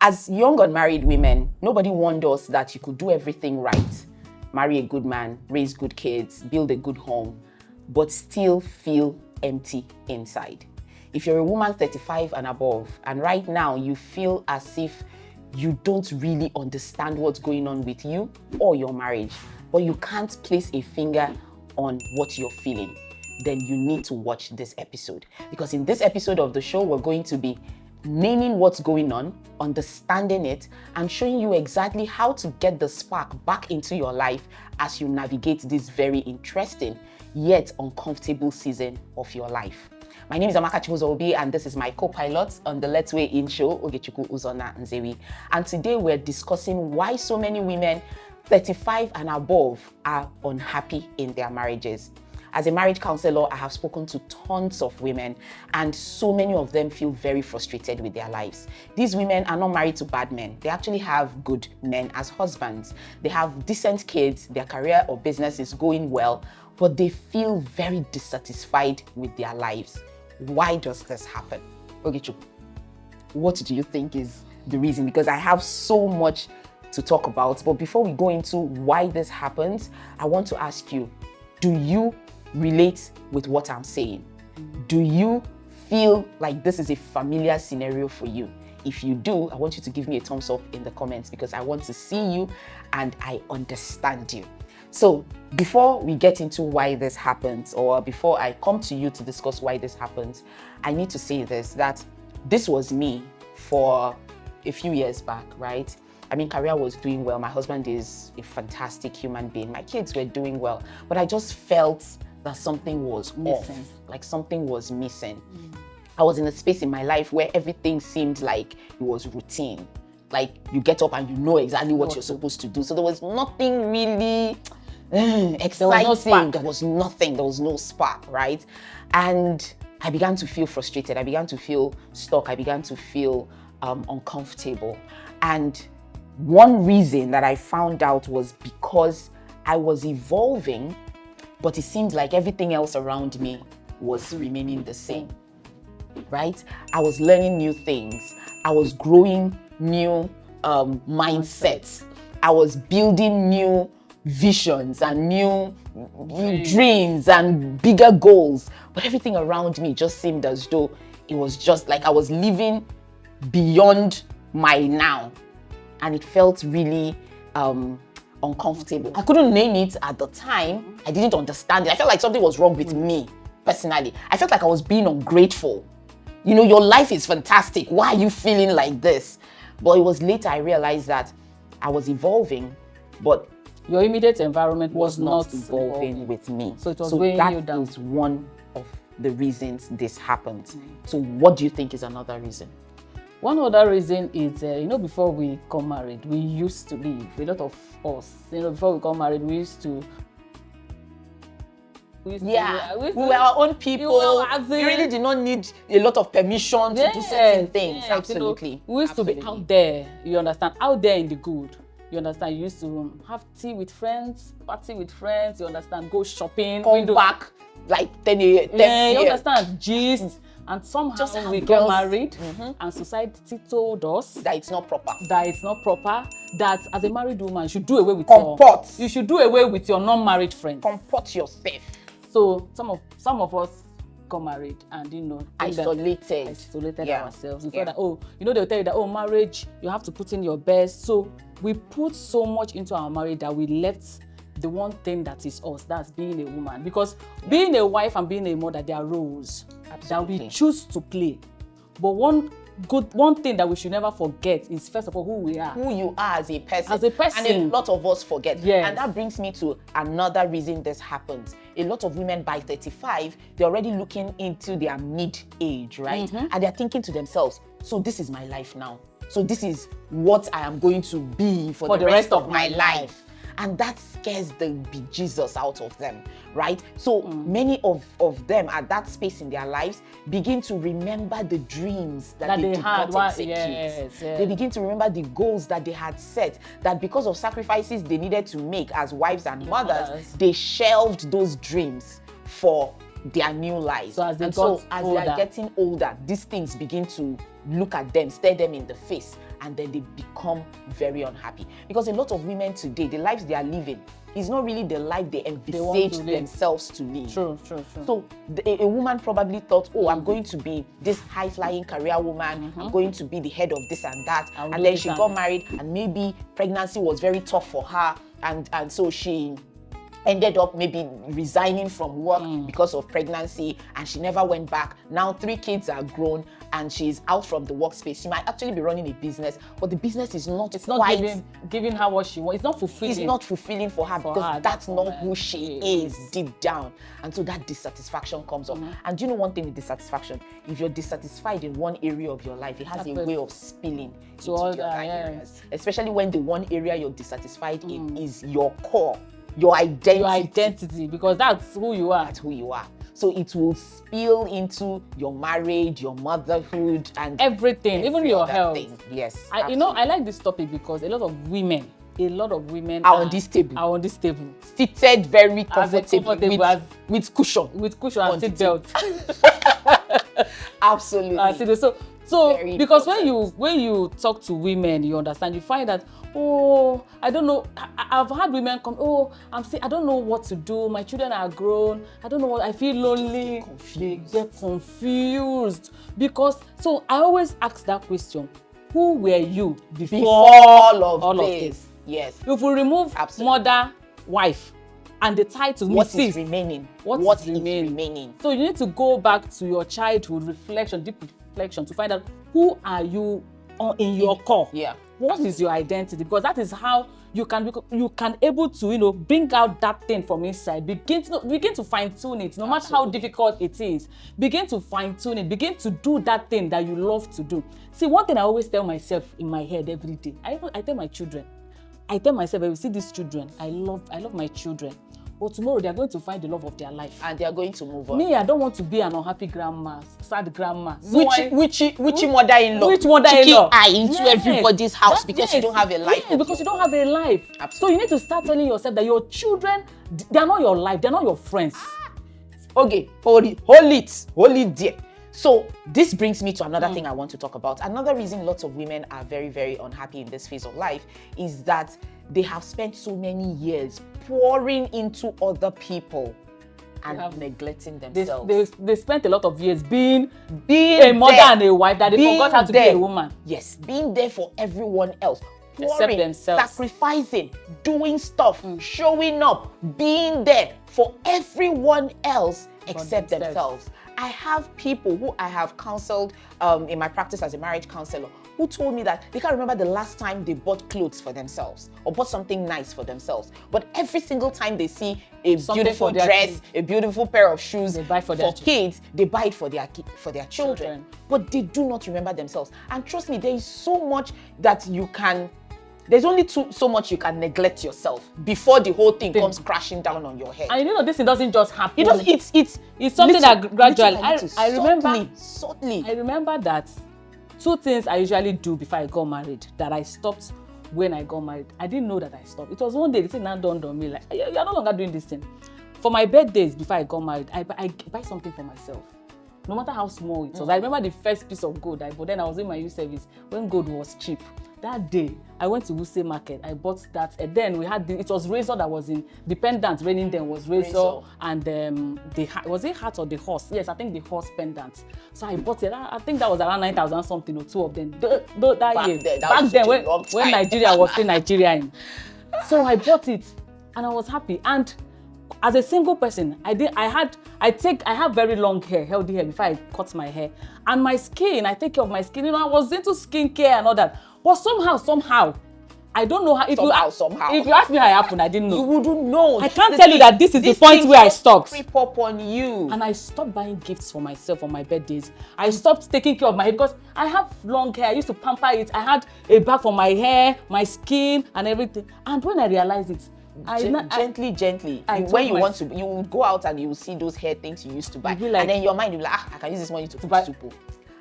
As young unmarried women, nobody warned us that you could do everything right. Marry a good man, raise good kids, build a good home, but still feel empty inside. If you're a woman 35 and above, and right now you feel as if you don't really understand what's going on with you or your marriage, but you can't place a finger on what you're feeling, then you need to watch this episode. Because in this episode of the show, we're going to be naming what's going on, understanding it, and showing you exactly how to get the spark back into your life as you navigate this very interesting yet uncomfortable season of your life. My name is Amaka Chibuzo-Obi, and this is my co-pilot on the Let's Weigh In show, Ogechukwu Uzona Nzewi. And today we're discussing why so many women 35 and above are unhappy in their marriages. As a marriage counselor, I have spoken to tons of women, and so many of them feel very frustrated with their lives. These women are not married to bad men. They actually have good men as husbands. They have decent kids, their career or business is going well, but they feel very dissatisfied with their lives. Why does this happen? Ogechu, what do you think is the reason? Because I have so much to talk about, but before we go into why this happens, I want to ask you, do you relate with what I'm saying? Do you feel like this is a familiar scenario for you? If you do, I want you to give me a thumbs up in the comments, because I want to see you and I understand you. So before we get into why this happens, or before I come to you to discuss why this happens, I need to say this, that this was me for a few years back, right? I mean, career was doing well. My husband is a fantastic human being. My kids were doing well, but I just felt that something was missing, like something was missing. I was in a space in my life where everything seemed like it was routine. Like you get up and you know exactly what you're supposed to do. So there was nothing really exciting. There was nothing. There was no spark, right? And I began to feel frustrated. I began to feel stuck. I began to feel uncomfortable. And one reason that I found out was because I was evolving, but it seemed like everything else around me was remaining the same, right? I was learning new things. I was growing new mindsets. I was building new visions and new dreams and bigger goals. But everything around me just seemed as though it was just like I was living beyond my now. And it felt really uncomfortable. I couldn't name it at the time. I didn't understand it. I felt like something was wrong with me personally. I felt like I was being ungrateful. You know, your life is fantastic. Why are you feeling like this? But it was later I realized that I was evolving, but your immediate environment was not evolving with me. So it was weighing you down. That is one of the reasons this happened. So what do you think is another reason? One other reason is, before we got married, we used to live, a lot of us, before we got married, we were our own people. We really did not need a lot of permission to do certain things. Yes, absolutely. We used to be out there, you understand, out there in the good. You understand, you used to have tea with friends, party with friends, you understand, go shopping. Come back like 10 a.m. Yeah, you understand, gist. And somehow we got married, and society told us that it's not proper. That as a married woman, you should do away with you should do away with your non-married friends. Comport yourself. So some of us got married and isolated ourselves. We felt that they'll tell you that marriage, you have to put in your best. So we put so much into our marriage that we left the one thing that is us, that's being a woman. Because being a wife and being a mother, there are roles that we choose to play. But one thing that we should never forget is, first of all, who we are. Who you are as a person. And a lot of us forget. Yes. And that brings me to another reason this happens. A lot of women by 35, they're already looking into their mid-age, right? And they're thinking to themselves, so this is my life now. So this is what I am going to be for the rest of my life. And that scares the bejesus out of them, right? So many of them at that space in their lives begin to remember the dreams that they did not execute. Yes. They begin to remember the goals that they had set, that because of sacrifices they needed to make as wives and mothers, they shelved those dreams for their new lives. So as they are getting older, these things begin to look at them, stare them in the face, and then they become very unhappy. Because a lot of women today, the lives they are living is not really the life they envisage themselves to live. True. So a woman probably thought, oh, I'm going to be this high-flying career woman, I'm going to be the head of this and that, and then she got married, and maybe pregnancy was very tough for her, and so she ended up maybe resigning from work because of pregnancy, and she never went back. Now 3 kids are grown and she's out from the workspace. She might actually be running a business, but the business is not giving her what she wants. It's not fulfilling. It's not fulfilling for her because that's not who she is deep down. And so that dissatisfaction comes up. And do you know one thing with dissatisfaction? If you're dissatisfied in one area of your life, it has a way of spilling into all the other areas. Especially when the one area you're dissatisfied in is your core. Your identity, because that's who you are. That's who you are. So it will spill into your marriage, your motherhood, and everything, even your health. Yes. I like this topic because a lot of women are on this table. Seated very comfortably with cushion. With cushion and seat belt. Absolutely. So because when you talk to women, you understand, you find that, oh, I don't know, I've had women come, oh, I don't know what to do, my children are grown, I don't know what, I feel lonely. They get confused. Because, so I always ask that question, who were you before all of this? Yes. If we remove mother, wife, and the title, what is remaining? What is remaining? So you need to go back to your childhood reflection, deep reflection, to find out who are you in your core. Yeah. What is your identity? Because that is how you can able to bring out that thing from inside. Begin to fine tune it, no matter how difficult it is. Begin to fine tune it. Begin to do that thing that you love to do. See, one thing I always tell myself in my head every day. I tell my children. I tell myself, I will see these children. I love my children. But tomorrow they are going to find the love of their life. And they are going to move on. Me, I don't want to be an unhappy grandma, sad grandma. Which mother-in-law? Which mother-in-law? Eye into everybody's house because you don't have a life. Because you don't have a life. Absolutely. So you need to start telling yourself that your children, they are not your life. They are not your friends. Okay, hold it there. So this brings me to another thing I want to talk about. Another reason lots of women are very, very unhappy in this phase of life is that they have spent so many years pouring into other people and neglecting themselves. They spent a lot of years being a mother and a wife that they forgot how to be a woman. Yes, being there for everyone else. Except themselves. Sacrificing, doing stuff, showing up, being there for everyone else except themselves. I have people who I have counseled in my practice as a marriage counselor who told me that they can't remember the last time they bought clothes for themselves or bought something nice for themselves. But every single time they see a beautiful dress, a beautiful pair of shoes they buy for kids, they buy it for their children. But they do not remember themselves. And trust me, there is so much that you can... There's only so much you can neglect yourself before the whole thing comes crashing down on your head. And this thing doesn't just happen. It's something that gradually. I remember that 2 things I usually do before I got married that I stopped when I got married. I didn't know that I stopped. It was one day the thing now dawned on me, like, you're no longer doing this thing. For my birthdays before I got married, I buy something for myself. No matter how small it was. I remember the first piece of gold but then I was in my youth service when gold was cheap. That day, I went to Wuse Market. I bought that. And then we had it was Razor that was in the pendant. Raining then was Razor. And was it hat or the horse? Yes, I think the horse pendant. So I bought it. I think that was around 9,000 something or 2 of them. Back then when Nigeria was still Nigerian. So I bought it and I was happy. And as a single person, I have very long hair, healthy hair before I cut my hair. And my skin, I take care of my skin. I was into skincare and all that. But somehow, I don't know how. If you ask me how it happened, I didn't know. You wouldn't know. I can't tell you that this is the point where I stopped. Creep up on you. And I stopped buying gifts for myself on my birthdays. I stopped taking care of my hair because I have long hair. I used to pamper it. I had a bag for my hair, my skin, and everything. And when I realized it, gently. When you want to, you would go out and you will see those hair things you used to buy, and then your mind will be like, I can use this money to buy soup.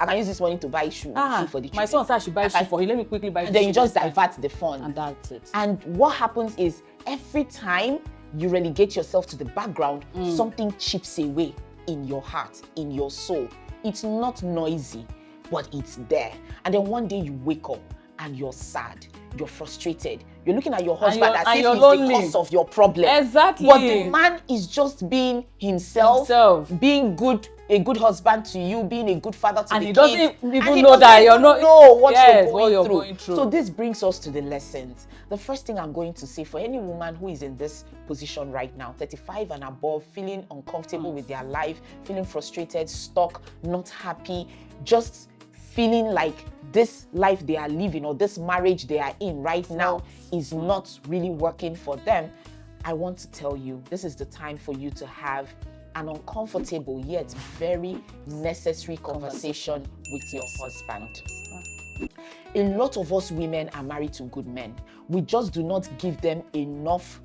I can use this money to buy shoe for the children. My son said I should buy shoe for him. Let me quickly buy. And then you just divert the fund, and that's it. And what happens is every time you relegate yourself to the background, something chips away in your heart, in your soul. It's not noisy, but it's there. And then one day you wake up and you're sad, you're frustrated. You're looking at your husband as if he's lonely. the cause of your problem. Exactly. But the man is just being himself. Being a good husband to you, being a good father to the kids. He doesn't even know that you're not know what you're going through. So this brings us to the lessons. The first thing I'm going to say for any woman who is in this position right now, 35 and above, feeling uncomfortable with their life, feeling frustrated, stuck, not happy, just feeling like this life they are living or this marriage they are in right now is not really working for them, I want to tell you, this is the time for you to have an uncomfortable yet very necessary conversation with your husband. A lot of us women are married to good men. We just do not give them enough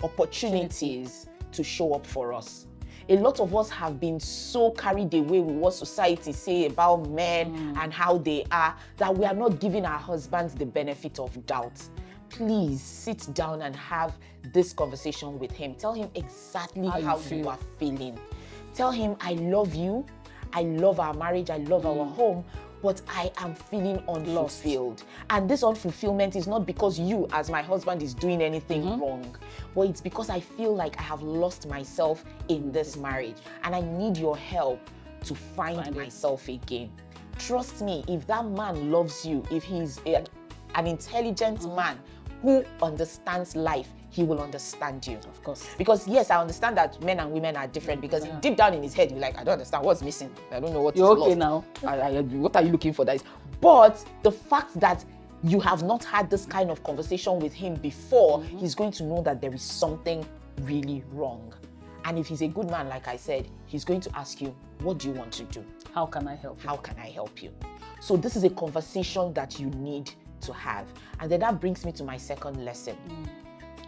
opportunities to show up for us. A lot of us have been so carried away with what society say about men and how they are that we are not giving our husbands the benefit of doubt. Please sit down and have this conversation with him. Tell him exactly how you are feeling. Tell him, I love you, I love our marriage, I love our home, but I am feeling unfulfilled. And this unfulfillment is not because you, as my husband, is doing anything wrong, but it's because I feel like I have lost myself in this marriage and I need your help to find myself again. Trust me, if that man loves you, if he's an intelligent man who understands life, he will understand you. Of course. Because yes, I understand that men and women are different because deep down in his head, you're like, I don't understand what's missing. I don't know what You're is okay lost. now. What are you looking for? But the fact that you have not had this kind of conversation with him before, he's going to know that there is something really wrong. And if he's a good man, like I said, he's going to ask you, what do you want to do? How can I help you? How can I help you? So this is a conversation that you need to have. And then that brings me to my second lesson.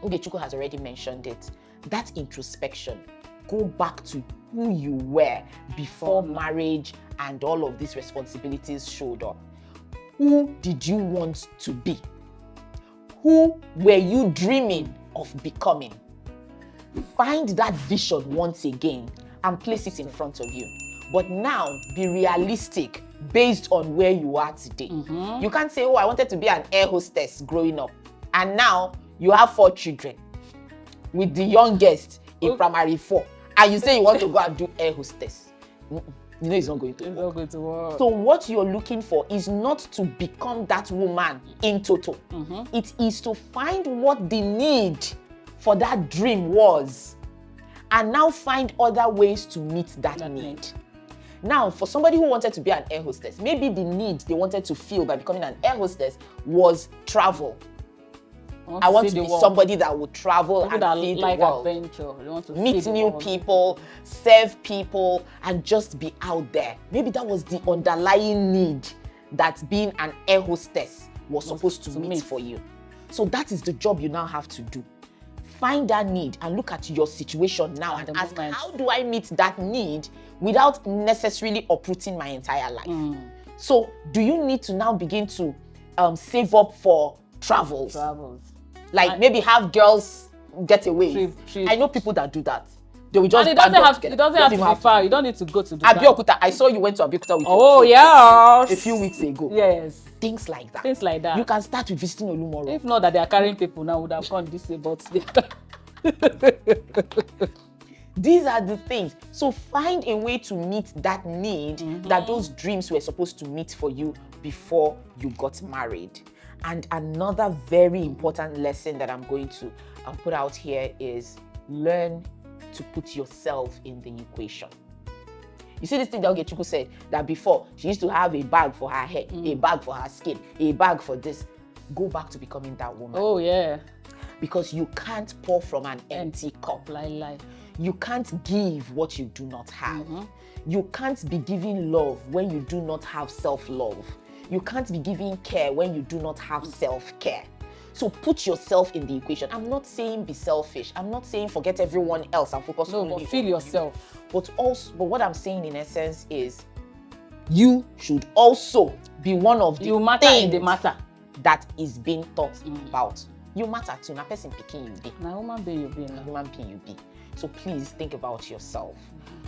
Ogechukwu has already mentioned it. That introspection. Go back to who you were before marriage and all of these responsibilities showed up. Who did you want to be? Who were you dreaming of becoming? Find that vision once again and place it in front of you. But now be realistic based on where you are today. You can't say, oh, I wanted to be an air hostess growing up. And now you have 4 children with the youngest in primary 4. And you say you want to go and do air hostess. You know it's not going to work. It's not going to work. So what you're looking for is not to become that woman in total. It is to find what the need for that dream was. And now find other ways to meet that need. Now, for somebody who wanted to be an air hostess, maybe the need they wanted to fill by becoming an air hostess was travel. I want to be somebody that would travel and see the world. Adventure. They want to meet new people, serve people, and just be out there. Maybe that was the underlying need that being an air hostess was supposed to meet for you. So that is the job you now have to do. Find that need and look at your situation now and ask, how do I meet that need without necessarily uprooting my entire life? So do you need to now begin to save up for travels? Like maybe have girls get away. I know people that do that. They will just it doesn't have to be far. You don't need to go to Dubai. Abeokuta. I saw you went to Abeokuta with a few weeks ago. Yes. Things like that. Things like that. You can start with visiting Olumoro. If not that they are carrying people now, would have gone this way, but these are the things. So find a way to meet that need that those dreams were supposed to meet for you before you got married. And another very important lesson that I'm going to put out here is learn to put yourself in the equation. You see this thing that Ogechukwu said, that before she used to have a bag for her hair, a bag for her skin, a bag for this. Go back to becoming that woman. Oh yeah. Because you can't pour from an empty cup. Lie. You can't give what you do not have. You can't be giving love when you do not have self-love. You can't be giving care when you do not have self-care. So put yourself in the equation. I'm not saying be selfish. I'm not saying forget everyone else and focus on but feel yourself. But what I'm saying in essence is you should also be one of the things that is being thought about. You matter too. Na person picking you be. Na human being you be. Na human being you be. So please think about yourself.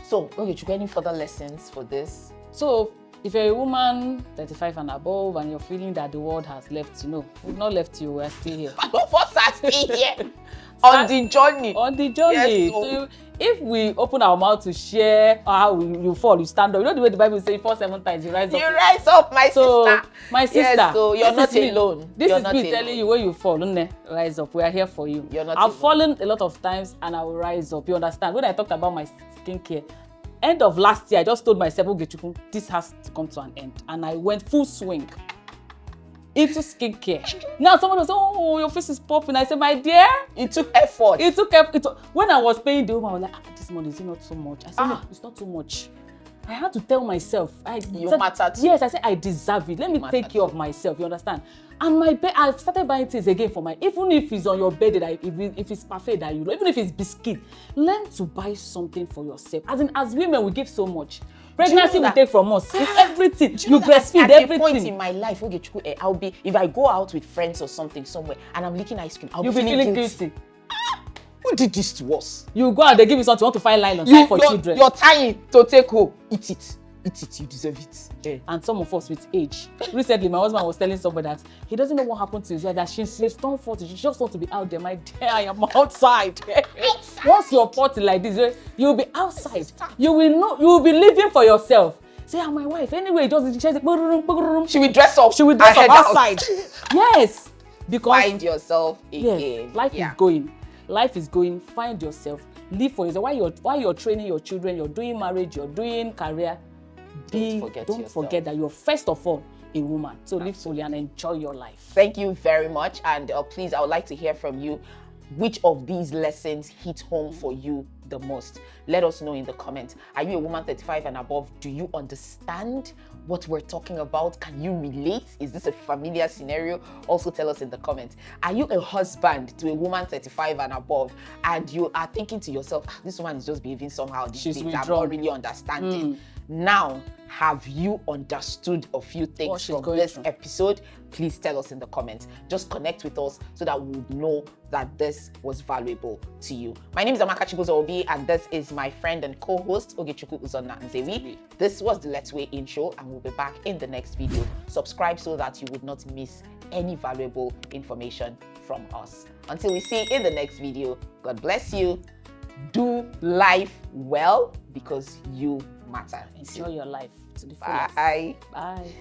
So, Ogechukwu, any further lessons for this? So If you're a woman 35 and above and you're feeling that the world has left you, no, we've not left you, we're still here. All of us are still here. On the journey. On the journey. Yes, so if we open our mouth to share how you fall, you stand up. You know the way the Bible says, 4 7 times, you rise up. You rise up, my sister. My sister. Yes, so you're not alone. This you're is not me alone. telling you, when you fall, rise up. We are here for you. You're not I've alone. fallen a lot of times and I will rise up. You understand? When I talked about my skincare, end of last year, I just told myself, okay, this has to come to an end. And I went full swing into skincare. Now someone was, oh, your face is popping. I said, my dear, It took effort. When I was paying the woman, I was like, this money is not so much. I said, no, it's not too much. I had to tell myself, You matter too. Yes, I said, I deserve it. Let me take care of myself. You understand? And I've started buying things again for even if it's on your bed, if it's parfait that you know, even if it's biscuit, learn to buy something for yourself. As women, we give so much. Pregnancy will take from us. Everything. You breastfeed everything. At a point in my life, I'll be, if I go out with friends or something somewhere and I'm licking ice cream, I'll be feeling guilty. Who did this to us? You go and they give you something, you want to find line on time for children. You're tying to take home. Eat it. Eat it, you deserve it. Yeah. And some of us with age. Recently, my husband was telling somebody that he doesn't know what happened to his wife, that she's turned 40. She just wants to be out there. My dear, I am outside. Once you're 40 like this, you'll be outside. You will be living for yourself. Say, my wife. Anyway, she will dress up. She will dress up outside. Yes. Because find yourself again. Yes, life is going. Life is going. Find yourself. Live for yourself. While you're training your children, you're doing marriage, you're doing career. Don't forget that you're first of all a woman. So live fully and enjoy your life. Thank you very much. And please, I would like to hear from you. Which of these lessons hit home for you the most? Let us know in the comments. Are you a woman 35 and above? Do you understand what we're talking about? Can you relate? Is this a familiar scenario? Also tell us in the comments. Are you a husband to a woman 35 and above and you are thinking to yourself, this woman is just behaving somehow these days, I'm not really understanding. Now, have you understood a few things from this episode? Please tell us in the comments. Just connect with us so that we would know that this was valuable to you. My name is Amaka Chibuzo-Obi, and this is my friend and co-host Ogechukwu Uzonna Nzewi. This was the Let's Weigh In show, and we'll be back in the next video. Subscribe so that you would not miss any valuable information from us. Until we see you in the next video, God bless you. Do life well because you matter. Enjoy your life to the fullest. Bye. Bye.